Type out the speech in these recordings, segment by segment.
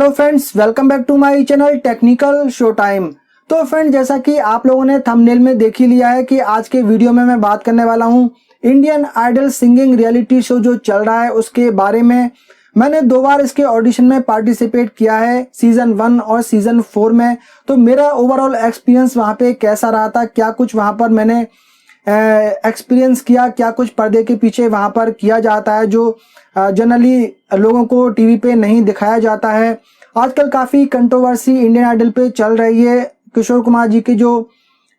Hello friends, welcome back to my channel technical show time. तो friend, जैसा कि आप लोगों ने थंबनेल में देख ही लिया है कि आज के वीडियो में मैं बात करने वाला हूं Indian Idol singing reality show जो चल रहा है उसके बारे में। मैंने 2 बार इसके ऑडिशन में पार्टिसिपेट किया है, सीजन 1 और सीजन 4 में। तो मेरा ओवरऑल एक्सपीरियंस वहां पे कैसा रहा था, क्या कुछ वहां पर मैंने एक्सपीरियंस किया, क्या कुछ पर्दे के पीछे वहां पर किया जाता है जो जनरली लोगों को टीवी पे नहीं दिखाया जाता है। आजकल काफ़ी कंट्रोवर्सी इंडियन आइडल पे चल रही है। किशोर कुमार जी के जो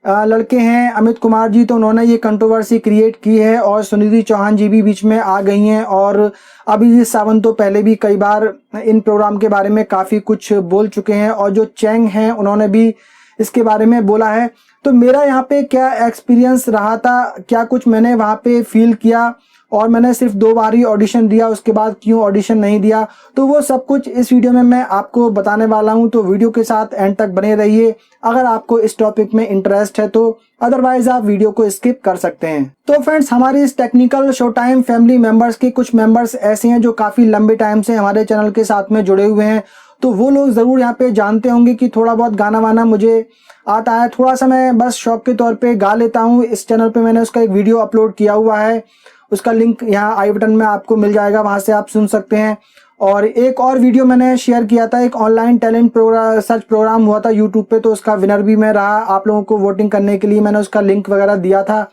लड़के हैं अमित कुमार जी, तो उन्होंने ये कंट्रोवर्सी क्रिएट की है और सुनिधि चौहान जी भी बीच में आ गई हैं। और अभिजीत सावंत तो पहले भी कई बार इन प्रोग्राम के बारे में काफ़ी कुछ बोल चुके हैं और जो चैंग हैं उन्होंने भी इसके बारे में बोला है। तो मेरा यहाँ पे क्या एक्सपीरियंस रहा था, क्या कुछ मैंने वहाँ पे फील किया, और मैंने सिर्फ 2 बार ही ऑडिशन दिया, उसके बाद क्यों ऑडिशन नहीं दिया, तो वो सब कुछ इस वीडियो में मैं आपको बताने वाला हूं। तो वीडियो के साथ एंड तक बने रहिए अगर आपको इस टॉपिक में इंटरेस्ट है, तो अदरवाइज आप वीडियो को स्किप कर सकते हैं। तो फ्रेंड्स, हमारी इस technical show time family members के कुछ मेंबर्स ऐसे हैं जो काफ़ी लंबे टाइम से हमारे चैनल के साथ में जुड़े हुए हैं। तो वो लोग ज़रूर यहाँ पे जानते होंगे कि थोड़ा बहुत गाना वाना मुझे आता है, थोड़ा सा मैं बस शौक के तौर पे गा लेता हूँ। इस चैनल पे मैंने उसका एक वीडियो अपलोड किया हुआ है, उसका लिंक यहाँ आई बटन में आपको मिल जाएगा, वहाँ से आप सुन सकते हैं। और एक और वीडियो मैंने शेयर किया था, एक online talent programme search programme हुआ था यूट्यूब पे, तो उसका विनर भी मैं रहा। आप लोगों को वोटिंग करने के लिए मैंने उसका लिंक वगैरह दिया था,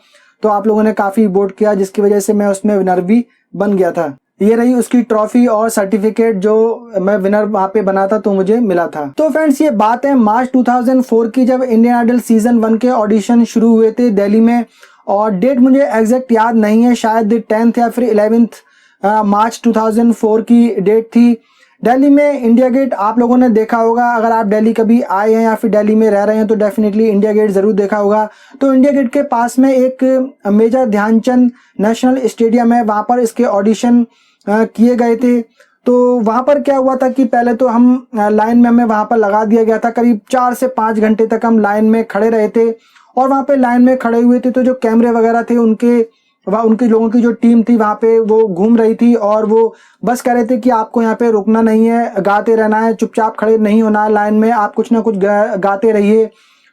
तो आप लोगों ने काफ़ी वोट किया जिसकी वजह से मैं उसमें विनर भी बन गया था। ये रही उसकी ट्रॉफी और सर्टिफिकेट जो मैं विनर वहाँ पे बना था, तो मुझे मिला था। तो फ्रेंड्स, ये बात है मार्च 2004 की, जब इंडियन आइडल सीजन 1 के ऑडिशन शुरू हुए थे दिल्ली में। और डेट मुझे एग्जैक्ट याद नहीं है, शायद 10th या फिर 11th मार्च 2004 की डेट थी। दिल्ली में इंडिया गेट आप लोगों ने देखा होगा, अगर आप दिल्ली कभी आए हैं या फिर दिल्ली में रह रहे हैं तो डेफिनेटली इंडिया गेट ज़रूर देखा होगा। तो इंडिया गेट के पास में एक मेजर ध्यानचंद नेशनल स्टेडियम है, वहाँ पर इसके ऑडिशन किए गए थे। तो वहाँ पर क्या हुआ था कि पहले तो हम लाइन में हमें वहाँ पर लगा दिया गया था, करीब 4 से 5 घंटे तक हम लाइन में खड़े रहे थे। और वहाँ पे लाइन में खड़े हुए थे तो जो कैमरे वगैरह थे उनके लोगों की जो टीम थी वहाँ पे वो घूम रही थी, और वो बस कह रहे थे कि आपको यहाँ पे रुकना नहीं है, गाते रहना है, चुपचाप खड़े नहीं होना है लाइन में, आप कुछ ना कुछ गाते रहिए।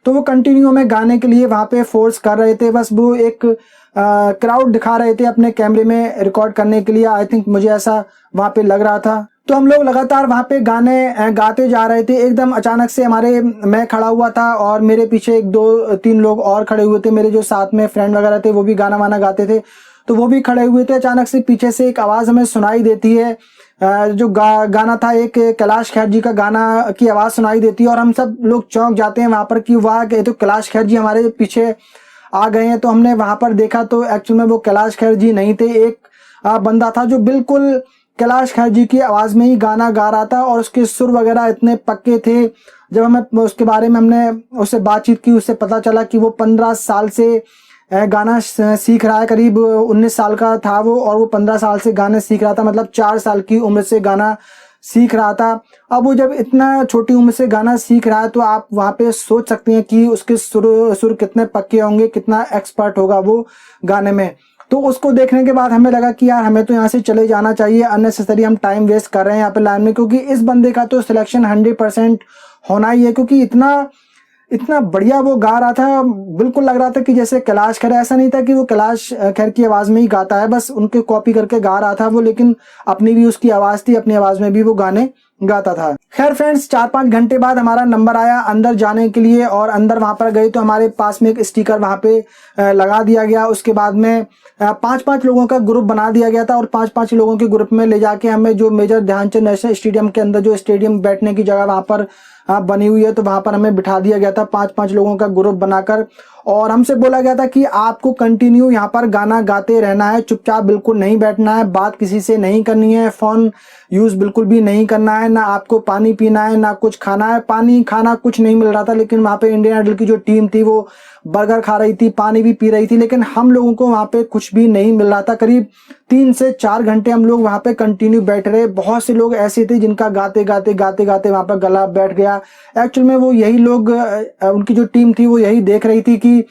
तो वो कंटिन्यू हमें गाने के लिए वहाँ पे फोर्स कर रहे थे, बस वो एक क्राउड दिखा रहे थे अपने कैमरे में रिकॉर्ड करने के लिए। आई थिंक मुझे ऐसा वहाँ पे लग रहा था। तो हम लोग लगातार वहाँ पे गाने गाते जा रहे थे। एकदम अचानक से मैं खड़ा हुआ था और मेरे पीछे 1-2-3 लोग और खड़े हुए थे, मेरे जो साथ में फ्रेंड वगैरह थे वो भी गाना वाना गाते थे, तो वो भी खड़े हुए थे। अचानक से पीछे से एक आवाज़ हमें सुनाई देती है, जो गाना था एक कैलाश खेर जी का गाना की आवाज़ सुनाई देती है, और हम सब लोग चौंक जाते हैं वहाँ पर कि वाह, तो कैलाश खेर जी हमारे पीछे आ गए हैं। तो हमने वहाँ पर देखा तो एक्चुअल में वो कैलाश खेर जी नहीं थे, एक बंदा था जो बिल्कुल कैलाश खेर जी की आवाज़ में ही गाना गा रहा था, और उसके सुर वगैरह इतने पक्के थे। जब हमें उसके बारे में हमने उससे बातचीत की, उससे पता चला कि वो 15 साल से गाना सीख रहा है, करीब 19 साल का था वो, और वो 15 साल से गाने सीख रहा था, मतलब 4 साल की उम्र से गाना सीख रहा था। अब वो जब इतना छोटी उम्र से गाना सीख रहा है तो आप वहाँ पे सोच सकते हैं कि उसके सुर कितने पक्के होंगे, कितना एक्सपर्ट होगा वो गाने में। तो उसको देखने के बाद हमें लगा कि यार हमें तो यहाँ से चले जाना चाहिए, अननेसेसरी हम टाइम वेस्ट कर रहे हैं यहाँ पे लाइन में, क्योंकि इस बंदे का तो सिलेक्शन 100% होना ही है, क्योंकि इतना बढ़िया वो गा रहा था। बिल्कुल लग रहा था कि जैसे कैलाश खेर, ऐसा नहीं था कि वो कैलाश खेर की आवाज़ में ही गाता है, बस उनके कॉपी करके गा रहा था वो, लेकिन अपनी भी उसकी आवाज़ थी, अपनी आवाज़ में भी वो गाने गाता था। खैर फ्रेंड्स, 4-5 घंटे बाद हमारा नंबर आया अंदर जाने के लिए, और अंदर वहाँ पर गए तो हमारे पास में एक स्टिकर वहाँ पे लगा दिया गया। उसके बाद में 5-5 लोगों का ग्रुप बना दिया गया था, और 5-5 लोगों के ग्रुप में ले जाके हमें जो मेजर ध्यानचंद नेशनल स्टेडियम के अंदर जो स्टेडियम बैठने की जगह वहाँ पर बनी हुई है, तो वहाँ पर हमें बिठा दिया गया था 5-5 लोगों का ग्रुप बनाकर, और हमसे बोला गया था कि आपको कंटिन्यू यहाँ पर गाना गाते रहना है, चुपचाप बिल्कुल नहीं बैठना है, बात किसी से नहीं करनी है, फ़ोन यूज़ बिल्कुल भी नहीं करना है, ना आपको पानी पीना है, ना कुछ खाना है। पानी खाना कुछ नहीं मिल रहा था, लेकिन वहाँ पे इंडियन आइडल की जो टीम थी वो बर्गर खा रही थी, पानी भी पी रही थी, लेकिन हम लोगों को वहाँ पे कुछ भी नहीं मिल रहा था। करीब 3 से 4 घंटे हम लोग वहाँ पे कंटिन्यू बैठ रहे। बहुत से लोग ऐसे थे जिनका गाते गाते वहाँ पर गला बैठ गया। एक्चुअल में वो यही लोग, उनकी जो टीम थी वो यही देख रही थी कि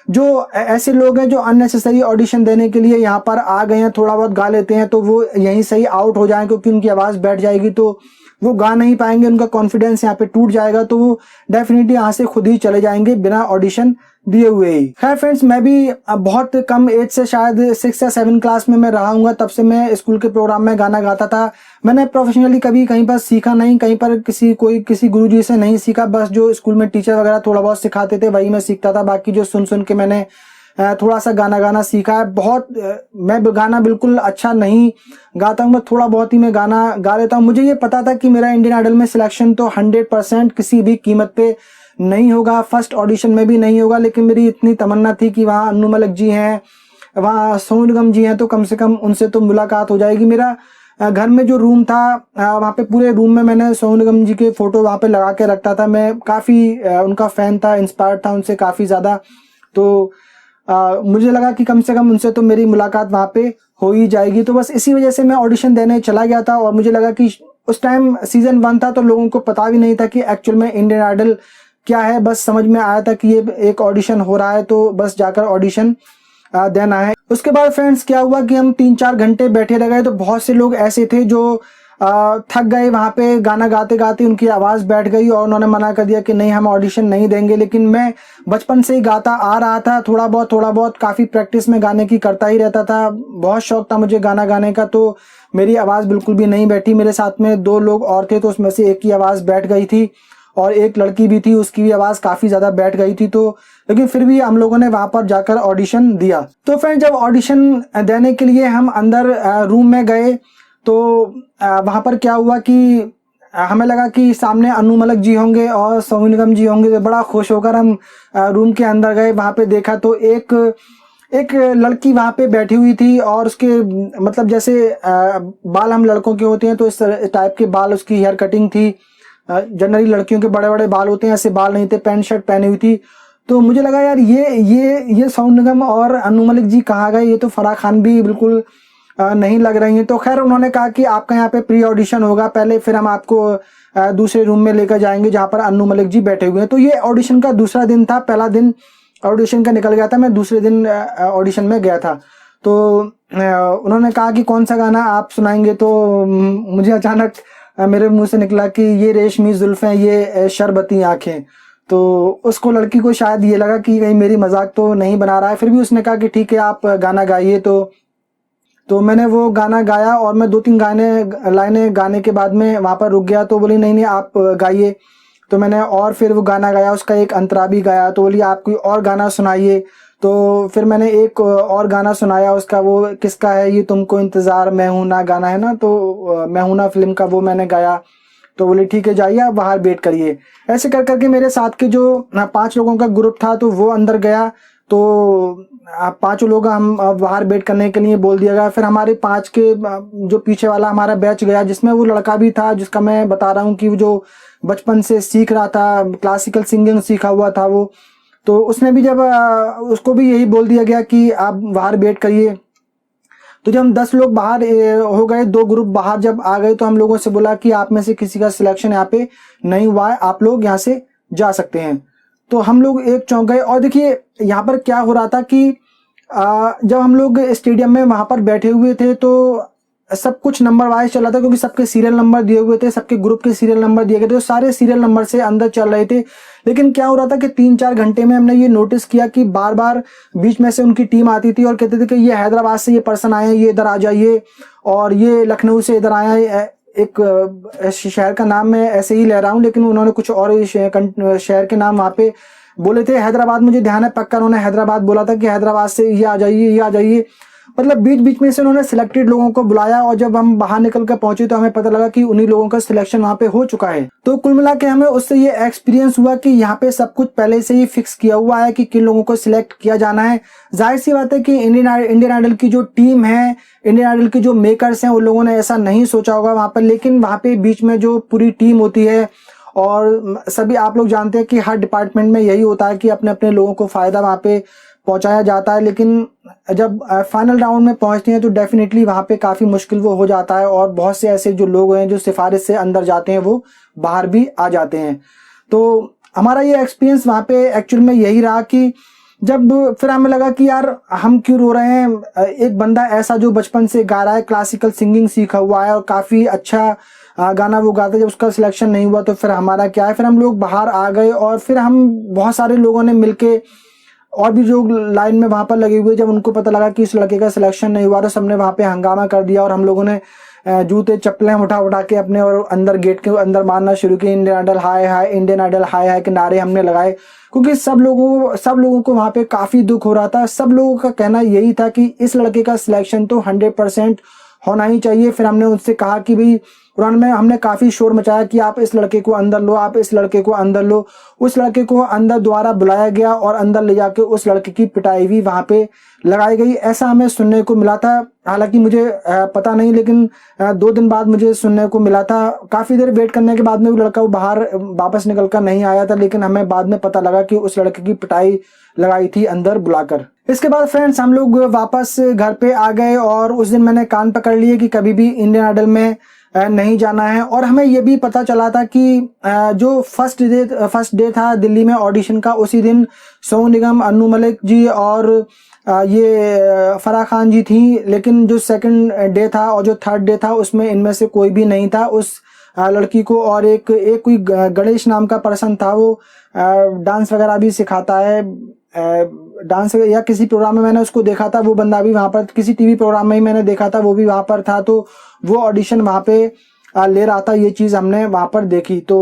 जो ऐसे लोग हैं जो अननेसेसरी ऑडिशन देने के लिए यहाँ पर आ गए हैं, थोड़ा बहुत गा लेते हैं तो वो यहीं सही आउट हो जाएं, क्योंकि उनकी आवाज़ बैठ जाएगी तो वो गा नहीं पाएंगे, उनका कॉन्फिडेंस यहाँ पे टूट जाएगा, तो वो डेफिनेटली यहाँ से खुद ही चले जाएंगे बिना ऑडिशन दिए हुए ही। खैर फ्रेंड्स, मैं भी बहुत कम एज से, शायद 6 या 7 क्लास में मैं रहा हूँ, तब से मैं स्कूल के प्रोग्राम में गाना गाता था। मैंने प्रोफेशनली कभी कहीं पर सीखा नहीं, कहीं पर किसी गुरुजी से नहीं सीखा, बस जो स्कूल में टीचर वगैरह थोड़ा बहुत सिखाते थे वही मैं सीखता था। बाकी जो सुन सुन के मैंने थोड़ा सा गाना सीखा है। बहुत मैं गाना बिल्कुल अच्छा नहीं गाता हूँ, मैं थोड़ा बहुत ही मैं गाना गा लेता हूँ। मुझे ये पता था कि मेरा इंडियन आइडल में सिलेक्शन तो 100% किसी भी कीमत पे नहीं होगा, फर्स्ट ऑडिशन में भी नहीं होगा, लेकिन मेरी इतनी तमन्ना थी कि वहाँ अन्नू मलिक जी हैं, वहाँ सोनू निगम जी हैं, तो कम से कम उनसे तो मुलाकात हो जाएगी। मेरा घर में जो रूम था, वहाँ पे पूरे रूम में मैंने सोनू निगम जी के फोटो वहाँ पे लगा के रखता था। मैं काफ़ी उनका फ़ैन था, इंस्पायर्ड था उनसे काफ़ी ज़्यादा। तो मुझे लगा कि कम से कम उनसे तो मेरी मुलाकात वहाँ पे हो ही जाएगी। तो बस इसी वजह से मैं ऑडिशन देने चला गया था। और मुझे लगा कि उस टाइम सीजन 1 था, तो लोगों को पता भी नहीं था कि एक्चुअल में इंडियन आइडल क्या है। बस समझ में आया था कि ये एक ऑडिशन हो रहा है, तो बस जाकर ऑडिशन देना है। उसके बाद फ्रेंड्स क्या हुआ कि हम 3-4 घंटे बैठे रह गए। तो बहुत से लोग ऐसे थे जो थक गए वहाँ पे, गाना गाते गाते उनकी आवाज़ बैठ गई और उन्होंने मना कर दिया कि नहीं, हम ऑडिशन नहीं देंगे। लेकिन मैं बचपन से ही गाता आ रहा था, थोड़ा बहुत काफ़ी प्रैक्टिस में गाने की करता ही रहता था, बहुत शौक था मुझे गाना गाने का। तो मेरी आवाज़ बिल्कुल भी नहीं बैठी। मेरे साथ में 2 लोग और थे, तो उसमें से एक की आवाज़ बैठ गई थी और एक लड़की भी थी, उसकी भी आवाज़ काफ़ी ज़्यादा बैठ गई थी। तो लेकिन फिर भी हम लोगों ने वहाँ पर जाकर ऑडिशन दिया। तो फ्रेंड, जब ऑडिशन देने के लिए हम अंदर रूम में गए, तो वहाँ पर क्या हुआ कि हमें लगा कि सामने अन्नू मलिक जी होंगे और सोनू निगम जी होंगे। तो बड़ा खुश होकर हम रूम के अंदर गए। वहाँ पे देखा तो एक लड़की वहाँ पे बैठी हुई थी और उसके मतलब जैसे बाल हम लड़कों के होते हैं तो इस टाइप के बाल, उसकी हेयर कटिंग थी। जनरली लड़कियों के बड़े बड़े बाल होते हैं, ऐसे बाल नहीं थे, पैंट शर्ट पहनी हुई थी। तो मुझे लगा यार ये सोनू निगम और अन्नू मलिक जी कहाँ गए, ये तो फराह खान भी बिल्कुल नहीं लग रही हैं। तो खैर उन्होंने कहा कि आपका यहाँ पे प्री ऑडिशन होगा पहले, फिर हम आपको दूसरे रूम में लेकर जाएंगे जहाँ पर अन्नू मलिक जी बैठे हुए हैं। तो ये ऑडिशन का दूसरा दिन था, पहला दिन ऑडिशन का निकल गया था, मैं दूसरे दिन ऑडिशन में गया था। तो उन्होंने कहा कि कौन सा गाना आप सुनाएंगे। तो मुझे अचानक मेरे मुंह से निकला कि ये रेशमी जुल्फें, ये शरबती आंखें। तो उसको, लड़की को शायद ये लगा कि कहीं मेरी मजाक तो नहीं बना रहा है, फिर भी उसने कहा कि ठीक है आप गाना गाइए। तो मैंने वो गाना गाया और मैं 2-3 लाइनें गाने के बाद में वहाँ पर रुक गया। तो बोली नहीं आप गाइए। तो मैंने और फिर वो गाना गाया, उसका एक अंतरा भी गाया। तो बोली आप कोई और गाना सुनाइए। तो फिर मैंने एक और गाना सुनाया उसका, वो किसका है ये तुमको इंतज़ार, मैं हूं ना गाना है ना, तो मैं हूं ना फिल्म का वो मैंने गाया। तो बोली ठीक है जाइए आप बाहर वेट करिए। ऐसे कर करके मेरे साथ के जो 5 लोगों का ग्रुप था तो वो अंदर गया। तो 5 लोग हम बाहर वेट करने के लिए बोल दिया गया। फिर हमारे 5 के जो पीछे वाला हमारा बैच गया, जिसमें वो लड़का भी था जिसका मैं बता रहा हूँ कि वो जो बचपन से सीख रहा था, क्लासिकल सिंगिंग सीखा हुआ था वो। तो उसने भी जब उसको भी यही बोल दिया गया कि आप बाहर वेट करिए। तो जब हम 10 लोग बाहर हो गए, 2 ग्रुप बाहर जब आ गए, तो हम लोगों से बोला कि आप में से किसी का सिलेक्शन यहाँ पे नहीं हुआ है, आप लोग यहाँ से जा सकते हैं। तो हम लोग एक चौंक गए। और देखिए यहाँ पर क्या हो रहा था कि जब हम लोग स्टेडियम में वहाँ पर बैठे हुए थे तो सब कुछ नंबर वाइज चल रहा था, क्योंकि सबके सीरियल नंबर दिए हुए थे, सबके ग्रुप के सीरियल नंबर दिए गए थे, तो सारे सीरियल नंबर से अंदर चल रहे थे। लेकिन क्या हो रहा था कि 3-4 घंटे में हमने ये नोटिस किया कि बार बार बीच में से उनकी टीम आती थी और कहते थे कि ये हैदराबाद से ये पर्सन आए हैं, ये इधर आ जाइए, और ये लखनऊ से इधर आया है। एक शहर का नाम मैं ऐसे ही ले रहा हूँ, लेकिन उन्होंने कुछ और शहर के नाम वहाँ पे बोले थे। हैदराबाद मुझे ध्यान है पक्का, उन्होंने हैदराबाद बोला था कि हैदराबाद से ये आ जाइए, ये आ जाइए। मतलब बीच बीच में से उन्होंने सिलेक्टेड लोगों को बुलाया, और जब हम बाहर निकल कर पहुंचे तो हमें पता लगा कि उन्हीं लोगों का सिलेक्शन वहां पे हो चुका है। तो कुल मिला के हमें उससे ये एक्सपीरियंस हुआ कि यहाँ पे सब कुछ पहले से ही फिक्स किया हुआ है कि किन लोगों को सिलेक्ट किया जाना है। जाहिर सी बात है कि इंडियन आइडल की जो टीम है, इंडियन आइडल के जो मेकर्स हैं, उन लोगों ने ऐसा नहीं सोचा होगा वहां पर। लेकिन वहां पे बीच में जो पूरी टीम होती है, और सभी आप लोग जानते हैं कि हर डिपार्टमेंट में यही होता है कि अपने अपने लोगों को फायदा वहां पे पहुंचाया जाता है। लेकिन जब फाइनल राउंड में पहुंचते हैं तो डेफिनेटली वहां पे काफी मुश्किल वो हो जाता है, और बहुत से ऐसे जो लोग हैं जो सिफारिश से अंदर जाते हैं वो बाहर भी आ जाते हैं। तो हमारा ये एक्सपीरियंस वहां पे एक्चुअल में यही रहा कि जब फिर हमें लगा कि यार हम क्यों रो रहे हैं, एक बंदा ऐसा जो बचपन से गा रहा है, क्लासिकल सिंगिंग सीखा हुआ है और काफी अच्छा गाना वो गाता, जब उसका सिलेक्शन नहीं हुआ तो फिर हमारा क्या है, फिर हम लोग बाहर आ गए और फिर हम बहुत सारे लोगों ने मिलके और भी जो लाइन में वहाँ पर लगे हुए, जब उनको पता लगा कि इस लड़के का सिलेक्शन नहीं हुआ तो सबने वहाँ पे हंगामा कर दिया और हम लोगों ने जूते चप्पलें उठा उठा के अपने और अंदर गेट के अंदर मारना शुरू किया। इंडियन आइडल हाय हाय, इंडियन आइडल हाय हाय के नारे हमने लगाए, क्योंकि सब लोगों को वहाँ पे काफ़ी दुख हो रहा था। सब लोगों का कहना यही था कि इस लड़के का सिलेक्शन तो 100% होना ही चाहिए। फिर हमने उनसे कहा कि भाई कुरान में हमने काफ़ी शोर मचाया कि आप इस लड़के को अंदर लो, आप इस लड़के को अंदर लो। उस लड़के को अंदर दोबारा बुलाया गया और अंदर ले जाके उस लड़के की पिटाई भी वहाँ पे लगाई गई, ऐसा हमें सुनने को मिला था। हालांकि मुझे पता नहीं, लेकिन 2 दिन बाद मुझे सुनने को मिला था। काफ़ी देर वेट करने के बाद में वो लड़का वो बाहर वापस निकल कर नहीं आया था, लेकिन हमें बाद में पता लगा कि उस लड़के की पिटाई लगाई थी अंदर बुलाकर। इसके बाद फ्रेंड्स हम लोग वापस घर पे आ गए और उस दिन मैंने कान पकड़ लिए कि कभी भी इंडियन आइडल में नहीं जाना है। और हमें ये भी पता चला था कि जो फर्स्ट डे था दिल्ली में ऑडिशन का, उसी दिन सोनू निगम, अनु मलिक जी और ये फराह खान जी थी। लेकिन जो सेकंड डे था और जो थर्ड डे था उसमें इनमें से कोई भी नहीं था। उस लड़की को और एक कोई गणेश नाम का पर्सन था, वो डांस वगैरह भी सिखाता है, डांस या किसी प्रोग्राम में मैंने उसको देखा था। वो बंदा भी वहाँ पर किसी टीवी प्रोग्राम में ही मैंने देखा था, वो भी वहाँ पर था। तो वो ऑडिशन वहाँ पे ले रहा था, ये चीज़ हमने वहाँ पर देखी। तो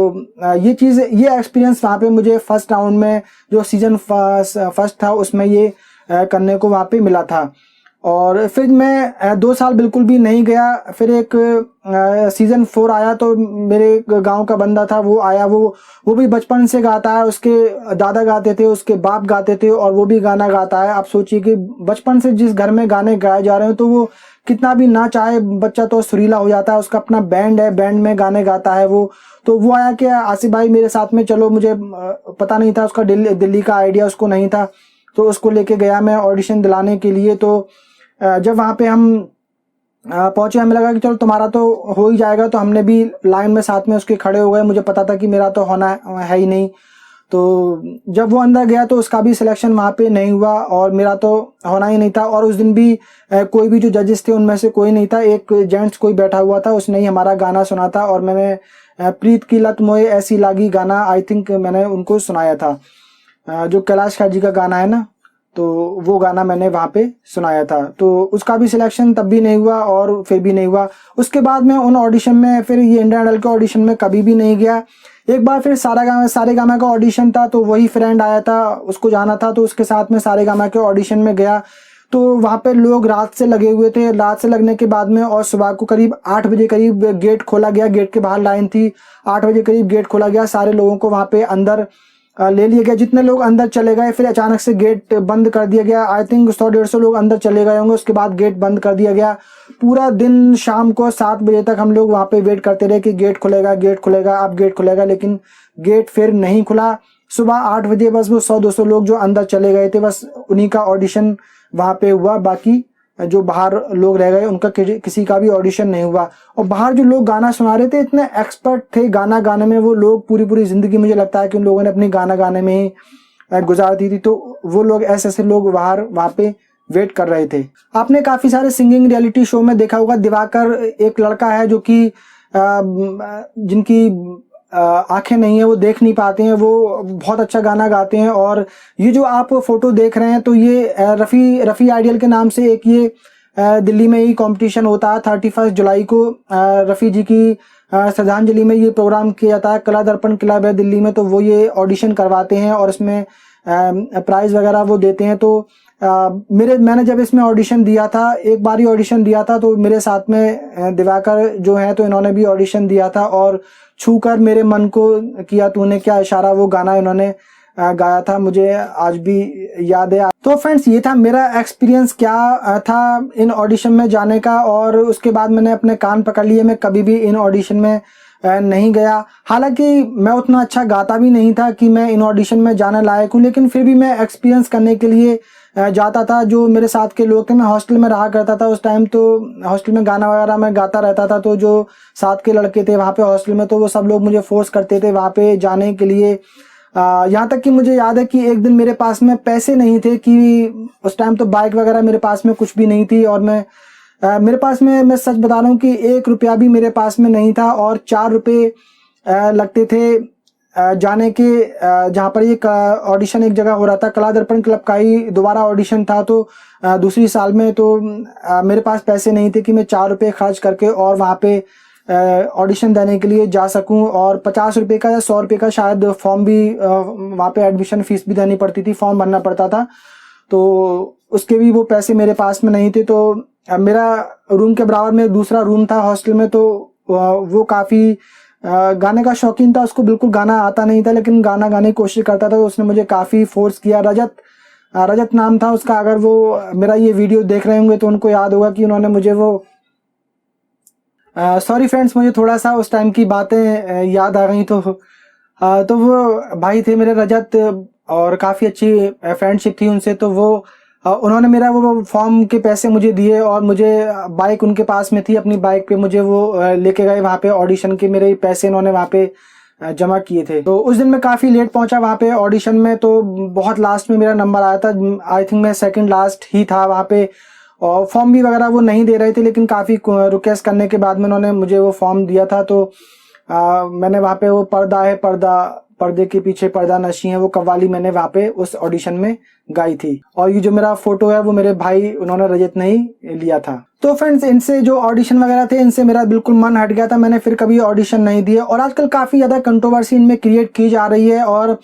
ये एक्सपीरियंस वहाँ पे मुझे फर्स्ट राउंड में जो सीजन फर्स्ट था उसमें ये करने को वहाँ पे मिला था। और फिर मैं 2 साल बिल्कुल भी नहीं गया। फिर एक सीजन 4 आया तो मेरे गांव का बंदा था, वो आया। वो भी बचपन से गाता है, उसके दादा गाते थे, उसके बाप गाते थे और वो भी गाना गाता है। आप सोचिए कि बचपन से जिस घर में गाने गाए जा रहे हैं तो वो कितना भी ना चाहे बच्चा तो सुरीला हो जाता है। उसका अपना बैंड है, बैंड में गाने गाता है वो। तो वो आया कि आसिफ भाई मेरे साथ में चलो। मुझे पता नहीं था, उसका दिल्ली का आइडिया उसको नहीं था, तो उसको लेके गया मैं ऑडिशन दिलाने के लिए। तो जब वहाँ पे हम पहुंचे, हमें लगा कि चलो तुम्हारा तो हो ही जाएगा, तो हमने भी लाइन में साथ में उसके खड़े हो गए। मुझे पता था कि मेरा तो होना है ही नहीं। तो जब वो अंदर गया तो उसका भी सिलेक्शन वहाँ पे नहीं हुआ और मेरा तो होना ही नहीं था। और उस दिन भी कोई भी जो जजेस थे उनमें से कोई नहीं था। एक जेंट्स कोई बैठा हुआ था, उसने ही हमारा गाना सुना था और मैंने प्रीत की लत मोए ऐसी लागी गाना आई थिंक मैंने उनको सुनाया था, जो कैलाश खेर जी का गाना है ना, तो वो गाना मैंने वहाँ पे सुनाया था। तो उसका भी सिलेक्शन तब भी नहीं हुआ और फिर भी नहीं हुआ। उसके बाद मैं उन ऑडिशन में, फिर ये इंडियन आइडल के ऑडिशन में कभी भी नहीं गया। एक बार फिर सारेगामा का ऑडिशन था, तो वही फ्रेंड आया था, उसको जाना था, तो उसके साथ में सारेगामा के ऑडिशन में गया। तो वहाँ पे लोग रात से लगे हुए थे। रात से लगने के बाद में और सुबह को करीब 8 बजे करीब गेट खोला गया। गेट के बाहर लाइन थी, 8 बजे करीब गेट खोला गया। सारे लोगों को वहाँ पे अंदर ले लिया गया। जितने लोग अंदर चले गए, फिर अचानक से गेट बंद कर दिया गया। आई थिंक 100-150 लोग अंदर चले गए होंगे। उसके बाद गेट बंद कर दिया गया। पूरा दिन शाम को 7 बजे तक हम लोग वहाँ पे वेट करते रहे कि गेट खुलेगा, अब गेट खुलेगा, लेकिन गेट फिर नहीं खुला। सुबह 8 बजे बस वो 100-200 लोग जो अंदर चले गए थे, बस उन्हीं का ऑडिशन वहाँ पे हुआ। बाकी जो बाहर लोग रह गए उनका किसी का भी ऑडिशन नहीं हुआ। और बाहर जो लोग गाना सुना रहे थे इतने एक्सपर्ट थे गाना गाने में। वो लोग पूरी जिंदगी मुझे लगता है कि उन लोगों ने अपनी गाना गाने में ही गुजार दी थी। तो वो लोग ऐसे लोग वहाँ पे वेट कर रहे थे। आपने काफी सारे सिंगिंग रियलिटी शो में देखा होगा, दिवाकर एक लड़का है जो कि जिनकी आंखें नहीं है, वो देख नहीं पाते हैं, वो बहुत अच्छा गाना गाते हैं। और ये जो आप फोटो देख रहे हैं तो ये रफ़ी आइडियल के नाम से एक ये दिल्ली में ही कंपटीशन होता है। 31 जुलाई को रफ़ी जी की श्रद्धांजलि में ये प्रोग्राम किया जाता है। कला दर्पण क्लब है दिल्ली में, तो वो ये ऑडिशन करवाते हैं और इसमें प्राइज़ वगैरह वो देते हैं। तो मैंने जब इसमें ऑडिशन दिया था, एक बार ही ऑडिशन दिया था, तो मेरे साथ में दिवाकर जो है तो इन्होंने भी ऑडिशन दिया था और छू कर मेरे मन को किया तूने क्या इशारा, वो गाना इन्होंने गाया था, मुझे आज भी याद है। तो फ्रेंड्स ये था मेरा एक्सपीरियंस क्या था इन ऑडिशन में जाने का। और उसके बाद मैंने अपने कान पकड़ लिए, मैं कभी भी इन ऑडिशन में नहीं गया। हालांकि मैं उतना अच्छा गाता भी नहीं था कि मैं इन ऑडिशन में जाने लायक हूँ, लेकिन फिर भी मैं एक्सपीरियंस करने के लिए जाता था। जो मेरे साथ के लोग थे, मैं हॉस्टल में रहा करता था उस टाइम, तो हॉस्टल में गाना वगैरह मैं गाता रहता था। तो जो साथ के लड़के थे वहाँ पे हॉस्टल में, तो वो सब लोग मुझे फोर्स करते थे वहाँ पे जाने के लिए। यहाँ तक कि मुझे याद है कि एक दिन मेरे पास में पैसे नहीं थे, कि उस टाइम तो बाइक वगैरह मेरे पास में कुछ भी नहीं थी और मैं मेरे पास में, मैं सच बता रहा हूँ कि 1 रुपया भी मेरे पास में नहीं था और 4 रुपये लगते थे जाने के। जहाँ पर एक ऑडिशन एक जगह हो रहा था, कला दर्पण क्लब का ही दोबारा ऑडिशन था, तो दूसरी साल में, तो मेरे पास पैसे नहीं थे कि मैं 4 रुपये खर्च करके और वहाँ पे ऑडिशन देने के लिए जा सकूं। और 50 रुपये का या 100 रुपये का शायद फॉर्म भी, वहाँ पे एडमिशन फीस भी देनी पड़ती थी, फॉर्म भरना पड़ता था, तो उसके भी वो पैसे मेरे पास में नहीं थे। तो मेरा रूम के बराबर में दूसरा रूम था हॉस्टल में, तो वो काफ़ी गाने का शौकीन था, उसको बिल्कुल गाना आता नहीं था लेकिन गाना गाने की कोशिश करता था, तो उसने मुझे काफ़ी फोर्स किया। रजत नाम था उसका। अगर वो मेरा ये वीडियो देख रहे होंगे तो उनको याद होगा कि उन्होंने मुझे वो, सॉरी फ्रेंड्स, मुझे थोड़ा सा उस टाइम की बातें याद आ गई, तो वो भाई थे मेरे रजत, और काफ़ी अच्छी फ्रेंडशिप थी उनसे। तो वो उन्होंने मेरा वो फॉर्म के पैसे मुझे दिए और मुझे बाइक उनके पास में थी, अपनी बाइक पे मुझे वो लेके गए वहाँ पे ऑडिशन के। मेरे पैसे उन्होंने वहाँ पे जमा किए थे। तो उस दिन मैं काफ़ी लेट पहुँचा वहाँ पे ऑडिशन में, तो बहुत लास्ट में मेरा नंबर आया था। आई थिंक मैं सेकंड लास्ट ही था वहाँ पे, और फॉर्म भी वगैरह वो नहीं दे रहे थे, लेकिन काफ़ी रिक्वेस्ट करने के बाद में उन्होंने मुझे वो फॉर्म दिया था। तो मैंने वहाँ पे वो पर्दा है पर्दा, पर्दे के पीछे पर्दा नशी है, वो कव्वाली मैंने वहाँ पे उस ऑडिशन में गाई थी। और ये जो मेरा फोटो है वो मेरे भाई, उन्होंने रजत ने ही लिया था। तो फ्रेंड्स, इनसे जो ऑडिशन वगैरह थे, इनसे मेरा बिल्कुल मन हट गया था, मैंने फिर कभी ऑडिशन नहीं दिए। और आजकल काफ़ी ज़्यादा कंट्रोवर्सी इनमें क्रिएट की जा रही है। और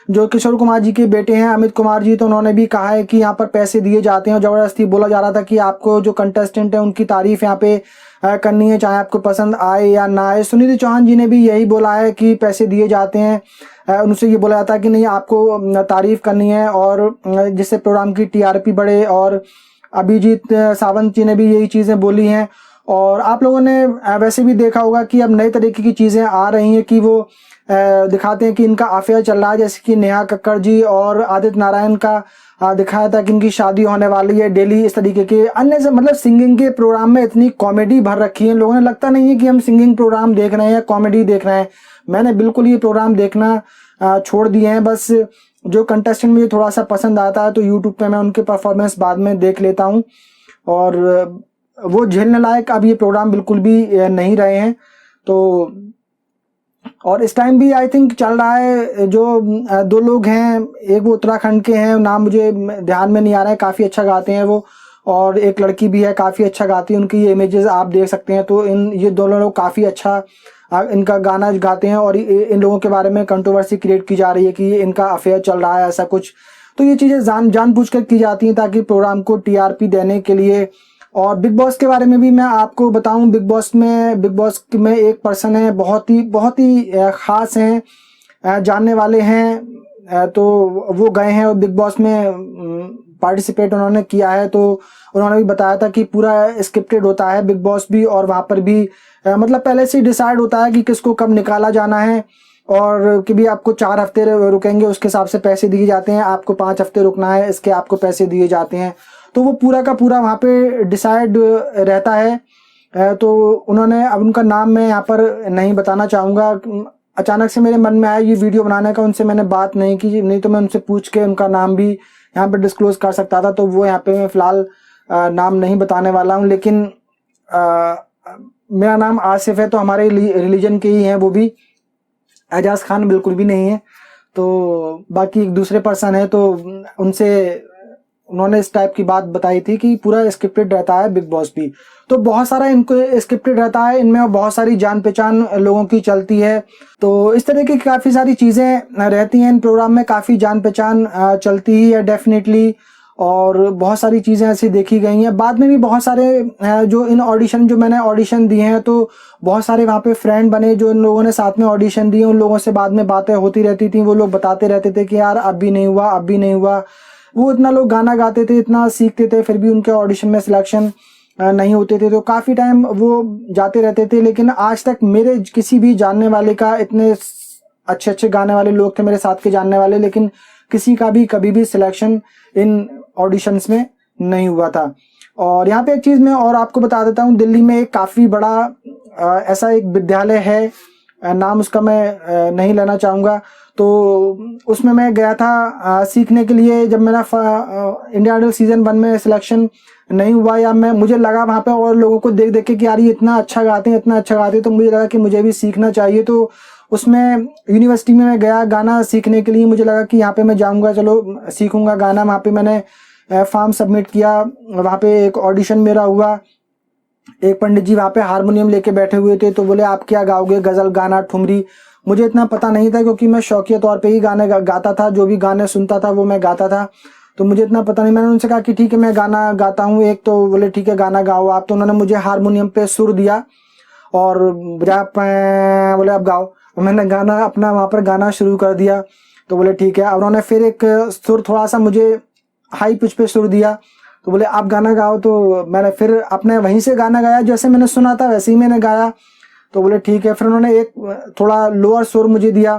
जो किशोर कुमार जी के बेटे हैं अमित कुमार जी, तो उन्होंने भी कहा है कि यहाँ पर पैसे दिए जाते हैं, और ज़बरदस्ती बोला जा रहा था कि आपको जो कंटेस्टेंट है उनकी तारीफ यहाँ पे करनी है, चाहे आपको पसंद आए या ना आए। सुनिधि चौहान जी ने भी यही बोला है कि पैसे दिए जाते हैं, उनसे ये बोला जाता है कि नहीं, आपको तारीफ करनी है और जिससे प्रोग्राम की टीआरपी बढ़े। और अभिजीत सावंत जी ने भी यही चीज़ें बोली हैं। और आप लोगों ने वैसे भी देखा होगा कि अब नए तरीके की चीज़ें आ रही हैं कि वो दिखाते हैं कि इनका अफेयर चल रहा है, जैसे कि नेहा कक्कड़ जी और आदित्य नारायण का दिखाया था कि इनकी शादी होने वाली है डेली। इस तरीके के अन्य से, मतलब सिंगिंग के प्रोग्राम में इतनी कॉमेडी भर रखी है, लोगों ने लगता नहीं है कि हम सिंगिंग प्रोग्राम देख रहे हैं या कॉमेडी देख रहे हैं। मैंने बिल्कुल ये प्रोग्राम देखना छोड़ दिए हैं। बस जो कंटेस्टेंट मुझे थोड़ा सा पसंद आता है तो यूट्यूब पे मैं उनके परफॉर्मेंस बाद में देख लेता हूँ, और वो झेलने लायक अब ये प्रोग्राम बिल्कुल भी नहीं रहे हैं। तो और इस टाइम भी आई थिंक चल रहा है, जो 2 लोग हैं, एक वो उत्तराखंड के हैं, नाम मुझे ध्यान में नहीं आ रहा है, काफ़ी अच्छा गाते हैं वो, और एक लड़की भी है काफ़ी अच्छा गाती है, उनकी ये इमेजेस आप देख सकते हैं। तो ये दोनों लोग काफ़ी अच्छा इनका गाना गाते हैं, और इन लोगों के बारे में कंट्रोवर्सी क्रिएट की जा रही है कि ये इनका अफेयर चल रहा है, ऐसा कुछ। तो ये चीज़ें जानबूझकर की जाती हैं ताकि प्रोग्राम को टीआरपी देने के लिए। और बिग बॉस के बारे में भी मैं आपको बताऊं, बिग बॉस में एक पर्सन है, बहुत ही ख़ास हैं, जानने वाले हैं। तो वो गए हैं और बिग बॉस में पार्टिसिपेट उन्होंने किया है, तो उन्होंने भी बताया था कि पूरा स्क्रिप्टेड होता है बिग बॉस भी, और वहाँ पर भी मतलब पहले से ही डिसाइड होता है कि किसको कब निकाला जाना है, और कि भी आपको 4 हफ्ते रुकेंगे उसके हिसाब से पैसे दिए जाते हैं, आपको 5 हफ्ते रुकना है इसके आपको पैसे दिए जाते हैं। तो वो पूरा का पूरा वहाँ पे डिसाइड रहता है। तो उन्होंने, अब उनका नाम मैं यहाँ पर नहीं बताना चाहूँगा, अचानक से मेरे मन में आया ये वीडियो बनाने का, उनसे मैंने बात नहीं की, नहीं तो मैं उनसे पूछ के उनका नाम भी यहाँ पर डिस्क्लोज कर सकता था। तो वो यहाँ पे मैं फ़िलहाल नाम नहीं बताने वाला हूँ, लेकिन मेरा नाम आसिफ है, तो हमारे रिलीजन के ही हैं वो भी, एजाज खान बिल्कुल भी नहीं है। तो बाकी एक दूसरे पर्सन है, तो उन्होंने इस टाइप की बात बताई थी कि पूरा स्क्रिप्टेड रहता है बिग बॉस भी। तो बहुत सारा इनको स्क्रिप्टेड रहता है इनमें, और बहुत सारी जान पहचान लोगों की चलती है। तो इस तरह की काफ़ी सारी चीज़ें रहती हैं इन प्रोग्राम में, काफ़ी जान पहचान चलती ही है डेफिनेटली। और बहुत सारी चीज़ें ऐसी देखी गई हैं। बाद में भी बहुत सारे जो मैंने ऑडिशन दिए हैं, तो बहुत सारे वहाँ पे फ्रेंड बने जो इन लोगों ने साथ में ऑडिशन दिए, उन लोगों से बाद में बातें होती रहती थी। वो लोग बताते रहते थे कि यार अब भी नहीं हुआ, अब भी नहीं हुआ। वो इतना लोग गाना गाते थे, इतना सीखते थे, फिर भी उनके ऑडिशन में सिलेक्शन नहीं होते थे। तो काफ़ी टाइम वो जाते रहते थे, लेकिन आज तक मेरे किसी भी जानने वाले का, इतने अच्छे गाने वाले लोग थे मेरे साथ के जानने वाले, लेकिन किसी का भी कभी भी सिलेक्शन इन ऑडिशंस में नहीं हुआ था। और यहाँ पे एक चीज़ मैं और आपको बता देता हूँ, दिल्ली में एक काफ़ी बड़ा ऐसा एक विद्यालय है नाम उसका मैं नहीं लेना चाहूँगा। तो उसमें मैं गया था सीखने के लिए। जब मेरा इंडियन आइडल सीजन 1 में सिलेक्शन नहीं हुआ, या मुझे लगा वहाँ पे और लोगों को देख देख के कि यार ये इतना अच्छा गाते हैं, इतना अच्छा गाते हैं, तो मुझे लगा कि मुझे भी सीखना चाहिए। तो उसमें यूनिवर्सिटी में मैं गया गाना सीखने के लिए। मुझे लगा कि यहाँ पे मैं जाऊँगा, चलो सीखूँगा गाना। वहाँ पे मैंने फॉर्म सबमिट किया। वहाँ पे एक ऑडिशन मेरा हुआ। एक पंडित जी वहाँ पे हारमोनियम लेके बैठे हुए थे, तो बोले आप क्या गाओगे, गज़ल गाना, ठुमरी। मुझे इतना पता नहीं था क्योंकि मैं शौकिया तौर पे ही गाने गाता था, जो भी गाने सुनता था वो मैं गाता था, तो मुझे इतना पता नहीं। मैंने उनसे कहा कि ठीक है मैं गाना गाता हूँ एक, तो बोले ठीक है गाना गाओ आप। तो उन्होंने मुझे हारमोनियम पे सुर दिया और बोले आप गाओ। मैंने गाना अपना वहाँ पर गाना शुरू कर दिया। तो बोले ठीक है। उन्होंने फिर एक सुर थोड़ा सा मुझे हाई पिच पे सुर दिया, तो बोले आप गाना गाओ। तो मैंने फिर अपने वहीं से गाना गाया, जैसे मैंने सुना था वैसे ही मैंने गाया। तो बोले ठीक है। फिर उन्होंने एक थोड़ा लोअर सुर मुझे दिया,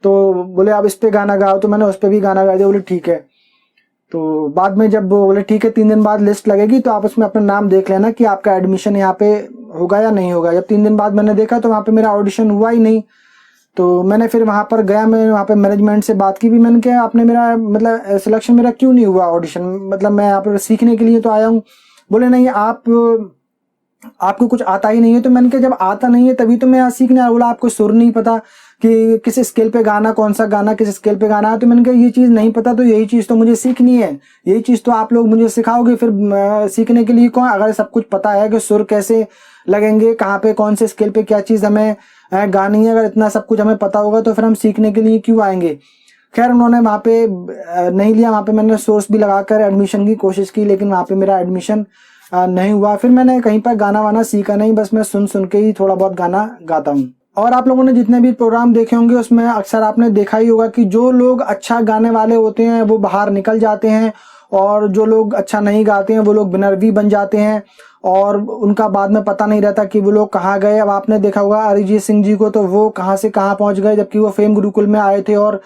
तो बोले आप इस पे गाना गाओ। तो मैंने उस पे भी गाना गा दिया। बोले ठीक है। तो बाद में जब बोले ठीक है 3 दिन बाद लिस्ट लगेगी, तो आप उसमें अपना नाम देख लेना कि आपका एडमिशन यहाँ पे होगा या नहीं होगा। जब 3 दिन बाद मैंने देखा तो वहाँ पे मेरा ऑडिशन हुआ ही नहीं। तो मैंने फिर वहाँ पर गया, मैं वहाँ पे मैनेजमेंट से बात की भी। मैंने कहा आपने मेरा मतलब सिलेक्शन मेरा क्यों नहीं हुआ ऑडिशन, मतलब मैं यहाँ पर सीखने के लिए तो आया हूँ। बोले नहीं आपको कुछ आता ही नहीं है। तो मैंने कहा जब आता नहीं है तभी तो मैं यहाँ सीखने आया। बोला आपको सुर नहीं पता कि किस स्केल पे गाना, कौन सा गाना किस स्केल पे गाना है। तो मैंने कहा ये चीज़ नहीं पता, तो यही चीज़ तो मुझे सीखनी है, यही चीज़ तो आप लोग मुझे सिखाओगे। फिर सीखने के लिए कौन, अगर सब कुछ पता है कि सुर कैसे लगेंगे, कहाँ पे कौन से स्केल पे क्या चीज़ हमें गानी है, अगर इतना सब कुछ हमें पता होगा तो फिर हम सीखने के लिए क्यों आएंगे। खैर उन्होंने वहाँ पे नहीं लिया। वहाँ पे मैंने सोर्स भी लगाकर एडमिशन की कोशिश की, लेकिन वहाँ पे मेरा एडमिशन नहीं हुआ। फिर मैंने कहीं पर गाना वाना सीखा नहीं, बस मैं सुन सुन के ही थोड़ा बहुत गाना गाता हूँ। और आप लोगों ने जितने भी प्रोग्राम देखे होंगे उसमें अक्सर आपने देखा ही होगा कि जो लोग अच्छा गाने वाले होते हैं वो बाहर निकल जाते हैं, और जो लोग अच्छा नहीं गाते हैं वो लोग विनर भी बन जाते हैं, और उनका बाद में पता नहीं रहता कि वो लोग कहाँ गए। अब आपने देखा होगा अरिजीत सिंह जी को, तो वो कहाँ से कहाँ पहुँच गए, जबकि वो फेम गुरुकुल में आए थे और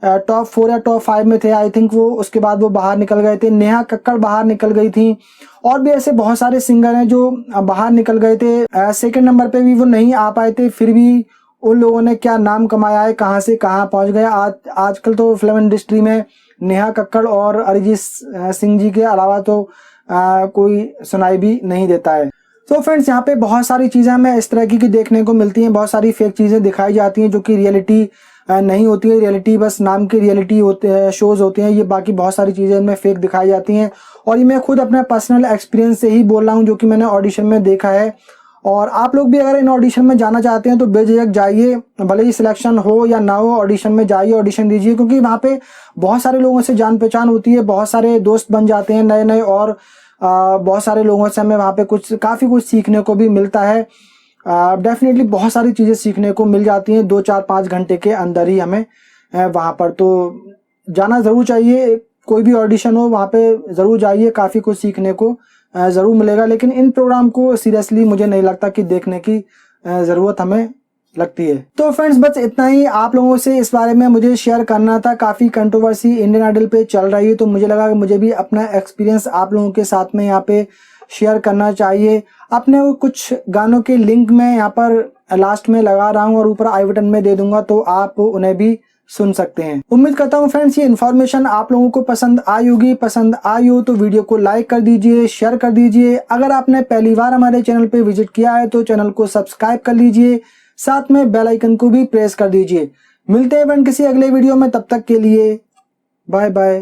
टॉप 4 या टॉप 5 में थे आई थिंक वो। उसके बाद वो बाहर निकल गए थे। नेहा कक्कड़ बाहर निकल गई थी, और भी ऐसे बहुत सारे सिंगर हैं जो बाहर निकल गए थे। सेकंड नंबर पे भी वो नहीं आ पाए थे, फिर भी उन लोगों ने क्या नाम कमाया है, कहाँ से कहाँ पहुँच गए। आजकल तो फिल्म इंडस्ट्री में नेहा कक्कड़ और अरिजीत सिंह जी के अलावा तो कोई सुनाई भी नहीं देता है। तो फ्रेंड्स यहाँ पे बहुत सारी चीज़ें हमें इस तरह की देखने को मिलती हैं, बहुत सारी फेक चीज़ें दिखाई जाती हैं जो कि रियलिटी नहीं होती है। रियलिटी बस नाम की रियलिटी होते हैं, शोज होते हैं ये, बाकी बहुत सारी चीज़ें इनमें फेक दिखाई जाती हैं। और ये मैं खुद अपने पर्सनल एक्सपीरियंस से ही बोल रहा हूँ, जो कि मैंने ऑडिशन में देखा है। और आप लोग भी अगर इन ऑडिशन में जाना चाहते हैं तो बेझिझक जाइए, भले ही सिलेक्शन हो या ना हो, ऑडिशन में जाइए, ऑडिशन दीजिए, क्योंकि वहाँ पे बहुत सारे लोगों से जान पहचान होती है, बहुत सारे दोस्त बन जाते हैं नए नए, और बहुत सारे लोगों से हमें वहाँ पे काफ़ी कुछ सीखने को भी मिलता है। डेफिनेटली बहुत सारी चीज़ें सीखने को मिल जाती हैं 2, 4, 5 घंटे के अंदर ही हमें वहाँ पर। तो जाना ज़रूर चाहिए, कोई भी ऑडिशन हो वहाँ पे ज़रूर जाइए, काफ़ी कुछ सीखने को ज़रूर मिलेगा। लेकिन इन प्रोग्राम को सीरियसली मुझे नहीं लगता कि देखने की ज़रूरत हमें लगती है। तो फ्रेंड्स बस इतना ही आप लोगों से इस बारे में मुझे शेयर करना था। काफ़ी कंट्रोवर्सी इंडियन आइडल पे चल रही है, तो मुझे लगा कि मुझे भी अपना एक्सपीरियंस आप लोगों के साथ में यहाँ पे शेयर करना चाहिए। अपने वो कुछ गानों के लिंक मैं यहाँ पर लास्ट में लगा रहा हूँ और ऊपर आई बटन में दे दूंगा, तो आप उन्हें भी सुन सकते हैं। उम्मीद करता हूँ फ्रेंड्स ये इन्फॉर्मेशन आप लोगों को पसंद आई होगी। पसंद आई हो तो वीडियो को लाइक कर दीजिए, शेयर कर दीजिए। अगर आपने पहली बार हमारे चैनल पे विजिट किया है तो चैनल को सब्सक्राइब कर लीजिए, साथ में बेल आइकन को भी प्रेस कर दीजिए। मिलते हैं फ्रेंड किसी अगले वीडियो में, तब तक के लिए बाय बाय।